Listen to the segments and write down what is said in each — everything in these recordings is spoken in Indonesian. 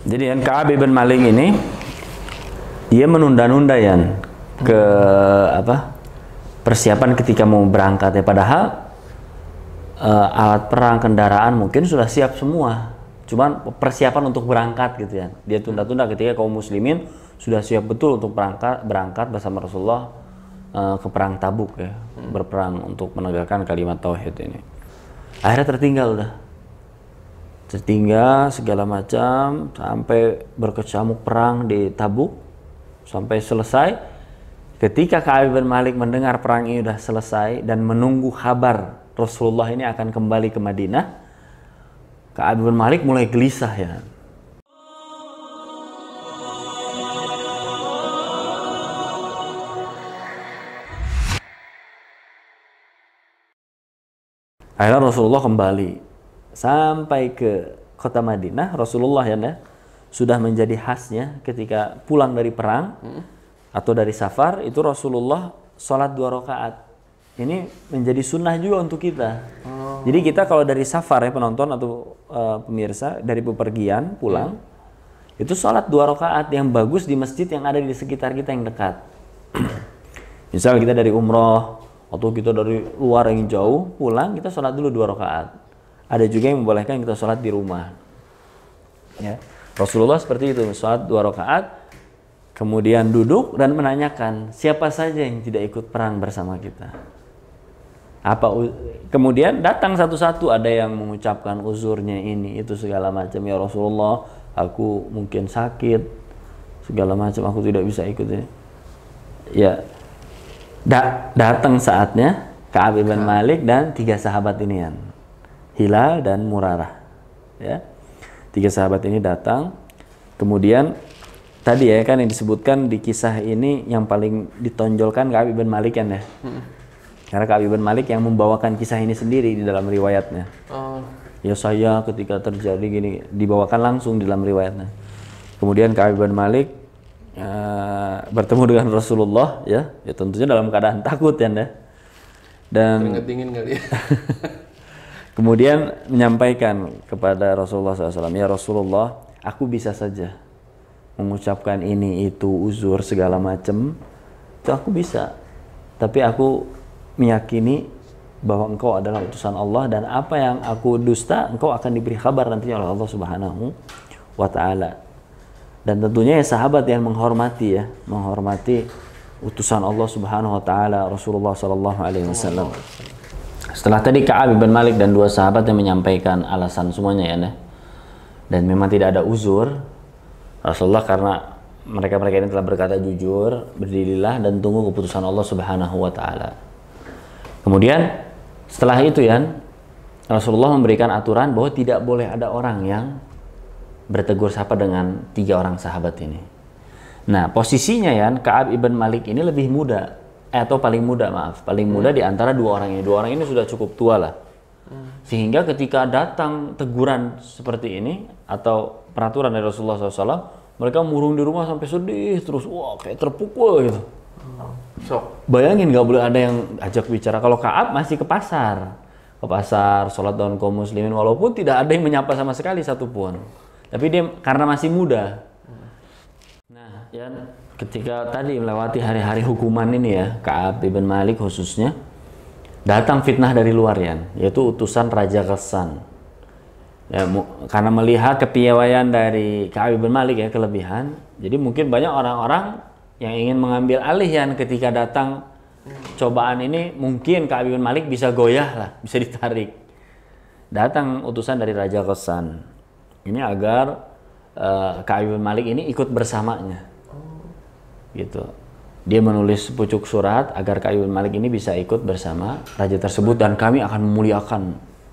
Jadi yang Ka'ab bin Malik ini dia menunda-nunda yang ke persiapan ketika mau berangkat ya, padahal alat perang, kendaraan mungkin sudah siap semua, cuman persiapan untuk berangkat gitu ya, dia tunda-tunda ketika kaum muslimin sudah siap betul untuk berangkat bersama Rasulullah ke perang Tabuk ya, berperang untuk menegakkan kalimat tauhid ini. Akhirnya tertinggal segala macam sampai berkecamuk perang di Tabuk sampai selesai. Ketika Ka'ab bin Malik mendengar perang ini sudah selesai dan menunggu kabar Rasulullah ini akan kembali ke Madinah, Ka'ab bin Malik mulai gelisah ya. Akhirnya Rasulullah kembali sampai ke kota Madinah. Rasulullah ya sudah menjadi khasnya ketika pulang dari perang atau dari safar itu Rasulullah sholat 2 rakaat. Ini menjadi sunnah juga untuk kita. Jadi kita kalau dari safar ya penonton atau pemirsa dari bepergian pulang itu sholat 2 rakaat yang bagus di masjid yang ada di sekitar kita yang dekat. Misal kita dari umroh atau kita dari luar yang jauh pulang, kita sholat dulu 2 rakaat. Ada juga yang membolehkan kita sholat di rumah. Ya. Rasulullah seperti itu, sholat 2 rakaat, kemudian duduk dan menanyakan siapa saja yang tidak ikut perang bersama kita. Kemudian datang satu-satu, ada yang mengucapkan uzurnya ini itu segala macam, ya Rasulullah aku mungkin sakit segala macam, aku tidak bisa ikut ini. Ya datang saatnya Ka'ab bin Malik dan 3 sahabat ini, Hilal dan Murarah. Ya, 3 sahabat ini datang. Kemudian tadi ya kan yang disebutkan di kisah ini yang paling ditonjolkan Ka'ab bin Malik kan ya. Karena Ka'ab bin Malik yang membawakan kisah ini sendiri di dalam riwayatnya. Ya saya ketika terjadi gini, dibawakan langsung di dalam riwayatnya. Kemudian Ka'ab bin Malik bertemu dengan Rasulullah ya tentunya dalam keadaan takut ya dan keringat dingin kali ya. Kemudian menyampaikan kepada Rasulullah SAW, ya Rasulullah aku bisa saja mengucapkan ini itu uzur segala macam itu aku bisa, tapi aku meyakini bahwa engkau adalah utusan Allah dan apa yang aku dusta engkau akan diberi kabar nantinya oleh Allah Subhanahu wa Ta'ala. Dan tentunya ya sahabat yang menghormati utusan Allah Subhanahu wa Ta'ala, Rasulullah sallallahu alaihi wasallam. Setelah tadi Ka'ab bin Malik dan 2 sahabat yang menyampaikan alasan semuanya ya dan memang tidak ada uzur, Rasulullah karena mereka ini telah berkata jujur, berdirilah dan tunggu keputusan Allah Subhanahu wa Ta'ala. Kemudian setelah itu ya Rasulullah memberikan aturan bahwa tidak boleh ada orang yang bertegur sapa dengan 3 orang sahabat ini. Nah posisinya ya Ka'ab ibn Malik ini lebih muda paling muda di antara 2 orang ini. 2 orang ini sudah cukup tua lah. Sehingga ketika datang teguran seperti ini atau peraturan dari Rasulullah SAW, mereka murung di rumah sampai sedih terus, wah kayak terpukul gitu. Bayangin gak boleh ada yang ajak bicara. Kalau Ka'ab masih ke pasar sholat dengan kaum muslimin walaupun tidak ada yang menyapa sama sekali satupun. Tapi dia karena masih muda. Nah, ya ketika tadi melewati hari-hari hukuman ini ya, Ka'ab bin Malik khususnya, datang fitnah dari luar yaitu utusan Raja Ghassan. Ya, karena melihat kepiawaian dari Ka'ab bin Malik ya, kelebihan, jadi mungkin banyak orang-orang yang ingin mengambil alih ketika datang cobaan ini, mungkin Ka'ab bin Malik bisa goyah lah, bisa ditarik. Datang utusan dari Raja Ghassan. Ini agar Ka'ab bin Malik ini ikut bersamanya, gitu. Dia menulis pucuk surat agar Ka'ab bin Malik ini bisa ikut bersama raja tersebut dan kami akan memuliakan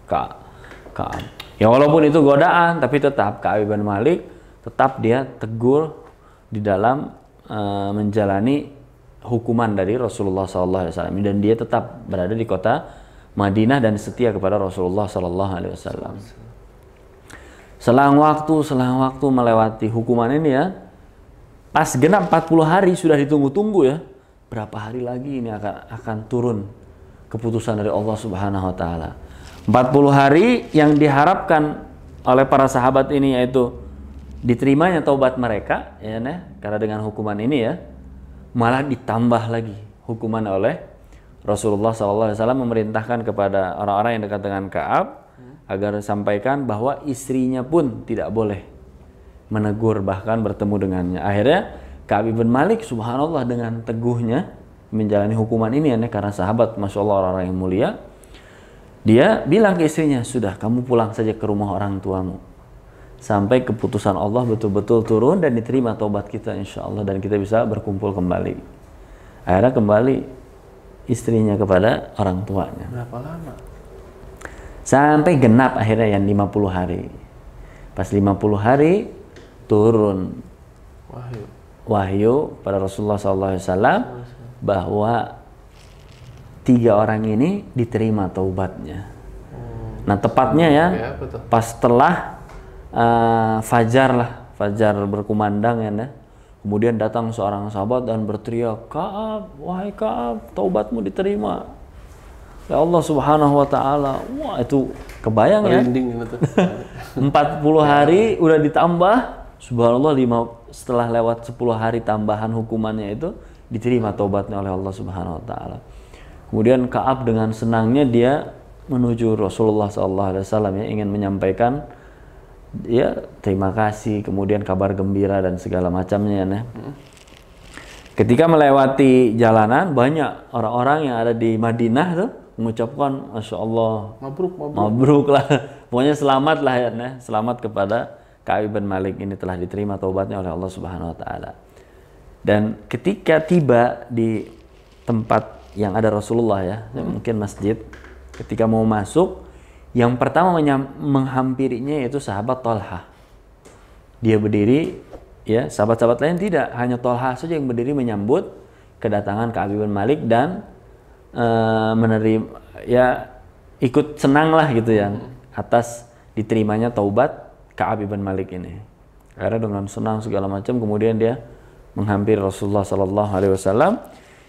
Ka'ab. Ya walaupun itu godaan, tapi tetap Ka'ab bin Malik tetap dia tegur di dalam menjalani hukuman dari Rasulullah SAW dan dia tetap berada di kota Madinah dan setia kepada Rasulullah SAW. Selang waktu melewati hukuman ini ya, pas genap 40 hari sudah ditunggu-tunggu ya, berapa hari lagi ini akan turun keputusan dari Allah Subhanahu wa Ta'ala. 40 hari yang diharapkan oleh para sahabat ini yaitu diterimanya taubat mereka, ya, karena dengan hukuman ini ya, malah ditambah lagi hukuman oleh Rasulullah SAW memerintahkan kepada orang-orang yang dekat dengan Ka'ab agar sampaikan bahwa istrinya pun tidak boleh menegur bahkan bertemu dengannya. Akhirnya Ka'ab bin Malik subhanallah dengan teguhnya menjalani hukuman ini ya, karena sahabat Masya Allah orang-orang yang mulia, dia bilang ke istrinya, sudah kamu pulang saja ke rumah orang tuamu sampai keputusan Allah betul-betul turun dan diterima taubat kita insya Allah dan kita bisa berkumpul kembali. Akhirnya kembali istrinya kepada orang tuanya. Berapa lama? Sampai genap akhirnya yang 50 hari. Pas 50 hari turun wahyu pada Rasulullah SAW bahwa 3 orang ini diterima taubatnya. Nah tepatnya ya, pas setelah fajar berkumandang ya, kemudian datang seorang sahabat dan berteriak, Ka'ab, wahai Ka'ab, taubatmu diterima ya Allah Subhanahu wa Ta'ala. Wah, itu kebayang ya. 40 hari udah ditambah, subhanallah, setelah lewat 10 hari tambahan hukumannya itu diterima taubatnya oleh Allah Subhanahu wa Ta'ala. Kemudian Ka'ab dengan senangnya dia menuju Rasulullah SAW ya, ingin menyampaikan ya terima kasih, kemudian kabar gembira dan segala macamnya ya. Ketika melewati jalanan, banyak orang-orang yang ada di Madinah tuh mengucapkan Masya Allah, mabruk lah, pokoknya selamat lah ya, selamat kepada Ka'ab bin Malik ini telah diterima taubatnya oleh Allah Subhanahu wa Ta'ala. Dan ketika tiba di tempat yang ada Rasulullah ya, mungkin masjid, ketika mau masuk, yang pertama menghampirinya yaitu sahabat Talha. Dia berdiri, ya, sahabat-sahabat lain tidak, hanya Talha saja yang berdiri menyambut kedatangan Ka'ab bin Malik dan menerima, ya, ikut senang lah gitu ya atas diterimanya taubat Ka'ab bin Malik ini. Akhirnya dengan senang segala macam, kemudian dia menghampiri Rasulullah SAW.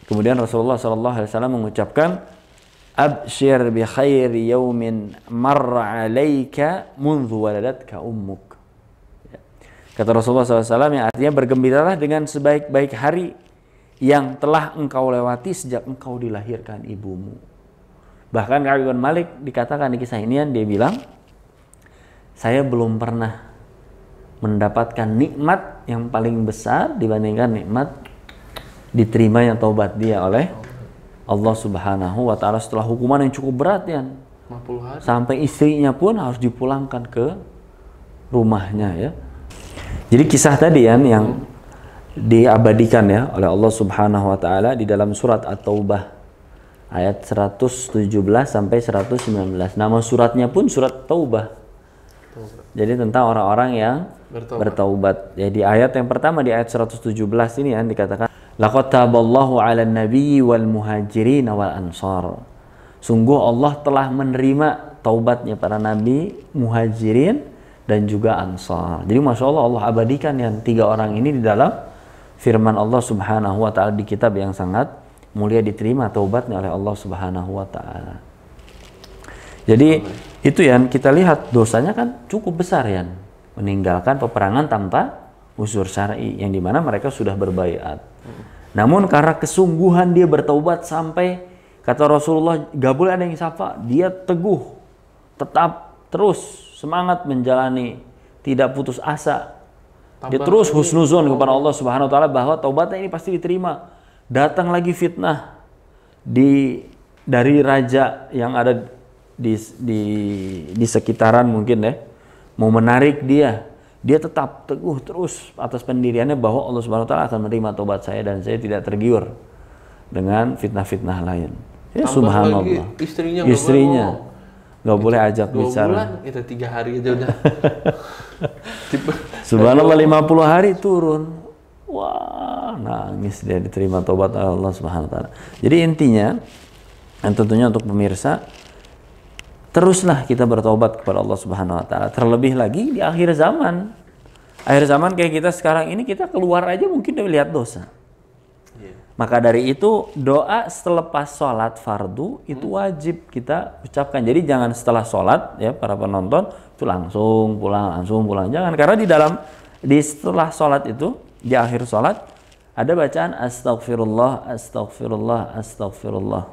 Kemudian Rasulullah SAW mengucapkan, Abshir bi khairi yaumin marra alaika mundhu waladatka ummuk. Kata Rasulullah SAW yang artinya bergembiralah dengan sebaik-baik hari yang telah engkau lewati sejak engkau dilahirkan ibumu. Bahkan Ka'ab bin Malik dikatakan di kisah ini dia bilang, saya belum pernah mendapatkan nikmat yang paling besar dibandingkan nikmat diterimanya taubat dia oleh Allah Subhanahu wa Ta'ala setelah hukuman yang cukup berat ya. 50 hari. Sampai istrinya pun harus dipulangkan ke rumahnya ya. Jadi kisah tadi ya, yang diabadikan ya oleh Allah Subhanahu wa Ta'ala di dalam surat At-Taubah ayat 117 sampai 119. Nama suratnya pun surat Taubah. Jadi tentang orang-orang yang bertaubat. Jadi ayat yang pertama di ayat 117 ini ya dikatakan, laqad taballahu 'alan nabiyyi wal muhajirin wal ansar. Sungguh Allah telah menerima taubatnya para nabi, muhajirin dan juga ansar. Jadi Masya Allah, Allah abadikan yang 3 orang ini di dalam firman Allah Subhanahu wa Ta'ala di kitab yang sangat mulia, diterima taubatnya oleh Allah Subhanahu wa Ta'ala. Jadi itu ya, kita lihat dosanya kan cukup besar ya, meninggalkan peperangan tanpa uzur syar'i, yang dimana mereka sudah berbaiat. Namun karena kesungguhan dia bertaubat sampai kata Rasulullah gak boleh ada yang sapa, dia teguh, tetap terus semangat menjalani, tidak putus asa. Dia terus husnuzon kepada Allah Subhanahu wa Ta'ala bahwa taubatnya ini pasti diterima. Datang lagi fitnah dari raja yang ada di sekitaran mungkin ya, mau menarik dia tetap teguh terus atas pendiriannya bahwa Allah Subhanahu wa Ta'ala akan menerima taubat saya dan saya tidak tergiur dengan fitnah-fitnah lain. Ya subhanallah. Istrinya nggak boleh ajak 2 bicara. bulan, itu 3 hari aja udah. Subhanallah 50 hari turun. Wah, nangis dia diterima taubat Allah Subhanahu wa Ta'ala. Jadi intinya, dan tentunya untuk pemirsa, teruslah kita bertobat kepada Allah Subhanahu wa Ta'ala. Terlebih lagi di akhir zaman. Akhir zaman kayak kita sekarang ini, kita keluar aja mungkin udah lihat dosa. Maka dari itu doa selepas sholat fardu itu wajib kita ucapkan. Jadi jangan setelah sholat ya para penonton itu langsung pulang. Jangan, karena di dalam di setelah sholat itu, di akhir sholat ada bacaan astagfirullah, astagfirullah, astagfirullah.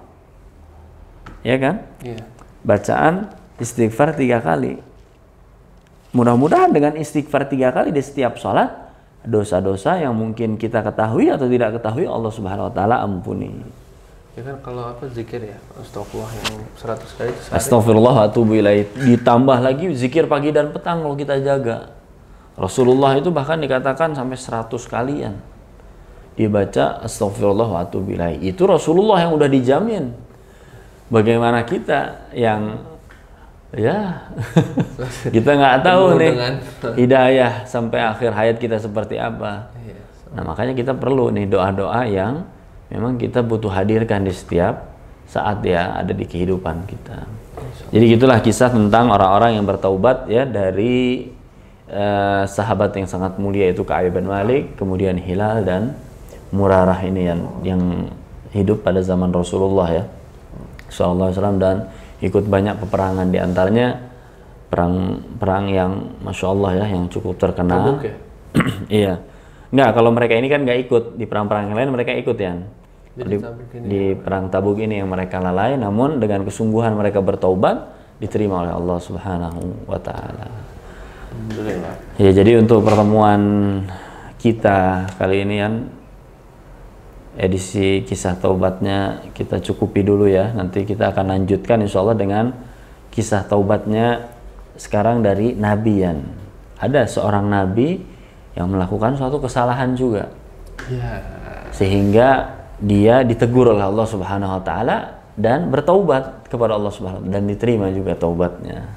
Ya kan? Iya. Bacaan istighfar 3 kali. Mudah-mudahan dengan istighfar 3 kali di setiap sholat, dosa-dosa yang mungkin kita ketahui atau tidak ketahui Allah Subhanahu wa taala ampuni. Ya kan kalau apa zikir ya, astagfirullah yang 100 kali itu sehari. Astagfirullah wa atubu ilaih. Ditambah lagi zikir pagi dan petang kalau kita jaga. Rasulullah itu bahkan dikatakan sampai 100 kalian dibaca astagfirullah wa atubu ilaih. Itu Rasulullah yang udah dijamin. Bagaimana kita yang ya kita nggak tahu nih hidayah sampai akhir hayat kita seperti apa. Nah makanya kita perlu nih doa-doa yang memang kita butuh hadirkan di setiap saat ya ada di kehidupan kita. Jadi gitulah kisah tentang orang-orang yang bertaubat ya dari sahabat yang sangat mulia itu Ka'ab bin Malik, kemudian Hilal dan Murarah ini yang hidup pada zaman Rasulullah ya sallallahu alaihi wasallam dan ikut banyak peperangan, di antaranya perang yang Masya Allah ya yang cukup terkenal. Tabuk ya? Iya. Enggak, kalau mereka ini kan nggak ikut di perang-perang yang lain, mereka ikut ya. Di perang Tabuk ini yang mereka lalai, namun dengan kesungguhan mereka bertaubat diterima oleh Allah Subhanahu wa taala. Alhamdulillah. Ya, jadi untuk pertemuan kita kali ini kan edisi kisah taubatnya kita cukupi dulu ya. Nanti kita akan lanjutkan insya Allah dengan kisah taubatnya sekarang dari nabiyan. Ada seorang nabi yang melakukan suatu kesalahan juga. Ya. Sehingga dia ditegur oleh Allah Subhanahu wa taala dan bertaubat kepada Allah Subhanahu wa taala dan diterima juga taubatnya.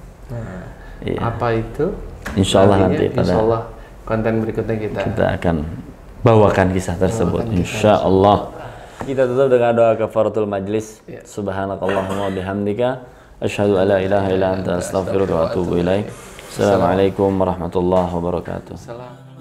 Iya. Apa itu? Insya Allah nanti pada insya Allah konten berikutnya kita akan bawakan kisah tersebut. Insya Allah. Kita tutup dengan doa kafaratul majlis. Subhanakallahumma bihamdika asyhadu an la ilaha illa anta astaghfiruka wa atubu ilaik. Assalamualaikum warahmatullahi wabarakatuh. Salam.